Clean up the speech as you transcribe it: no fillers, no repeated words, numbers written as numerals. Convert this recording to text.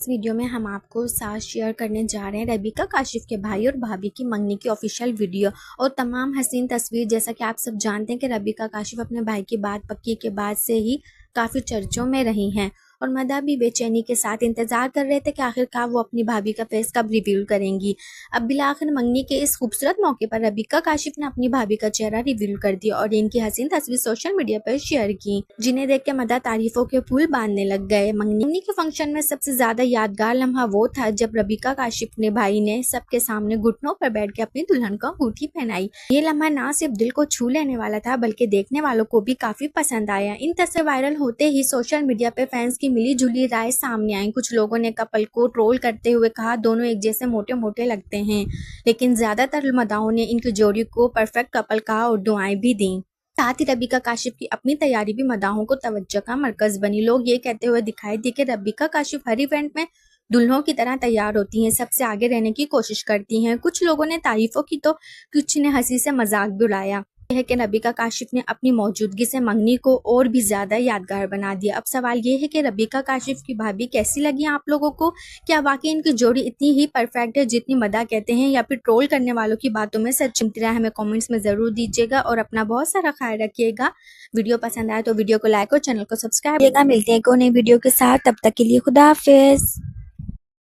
इस वीडियो में हम आपको साथ शेयर करने जा रहे हैं रबीका काशिफ के भाई और भाभी की मंगनी की ऑफिशियल वीडियो और तमाम हसीन तस्वीर। जैसा कि आप सब जानते हैं कि रबीका काशिफ अपने भाई की बात पक्की के बाद से ही काफ़ी चर्चों में रही हैं और मदा भी बेचैनी के साथ इंतजार कर रहे थे कि आखिरकार वो अपनी भाभी का फेस कब रिवील करेंगी। अब बिलाखिर मंगनी के इस खूबसूरत मौके पर रबीका काशिफ ने अपनी भाभी का चेहरा रिवील कर दिया और इनकी हसीन तस्वीर सोशल मीडिया पर शेयर की, जिन्हें देख के मदा तारीफों के फूल बांधने लग गए। मंगनी के फंक्शन में सबसे ज्यादा यादगार लम्हा वो था जब रबीका काशिफ ने भाई ने सबके सामने घुटनों पर बैठ के अपनी दुल्हन को अंगूठी पहनाई। ये लम्हा ना सिर्फ दिल को छू लेने वाला था बल्कि देखने वालों को भी काफी पसंद आया। इन तस्वीर वायरल होते ही सोशल मीडिया पे फैंस की मिली जुली राय सामने आई। कुछ लोगों ने कपल को ट्रोल करते हुए कहा दोनों एक जैसे मोटे मोटे लगते हैं, लेकिन ज्यादातर मदाहों ने इनकी जोड़ी को परफेक्ट कपल कहा और दुआएं भी दी। साथ ही रबीका काशिफ की अपनी तैयारी भी मदाहों को तवज्जो का मरकज बनी। लोग ये कहते हुए दिखाई दिए कि रबीका काशिफ हर इवेंट में दुल्हों की तरह तैयार होती हैं, सबसे आगे रहने की कोशिश करती हैं। कुछ लोगों ने तारीफों की तो कुछ ने हंसी से मजाक भी उड़ाया है कि रबीका काशिफ ने अपनी मौजूदगी से मंगनी को और भी ज्यादा यादगार बना दिया। अब सवाल ये है कि रबीका काशिफ की भाभी कैसी लगी आप लोगों को? क्या वाकई इनकी जोड़ी इतनी ही परफेक्ट है जितनी मदा कहते हैं, या फिर ट्रोल करने वालों की बातों में सच चिमती रहा? हमें कमेंट्स में जरूर दीजिएगा और अपना बहुत सारा ख्याल रखिएगा। वीडियो पसंद आए तो वीडियो को लाइक और चैनल को सब्सक्राइब। मिलते हैं एक और नई वीडियो के साथ, तब तक के लिए खुदा हाफिज।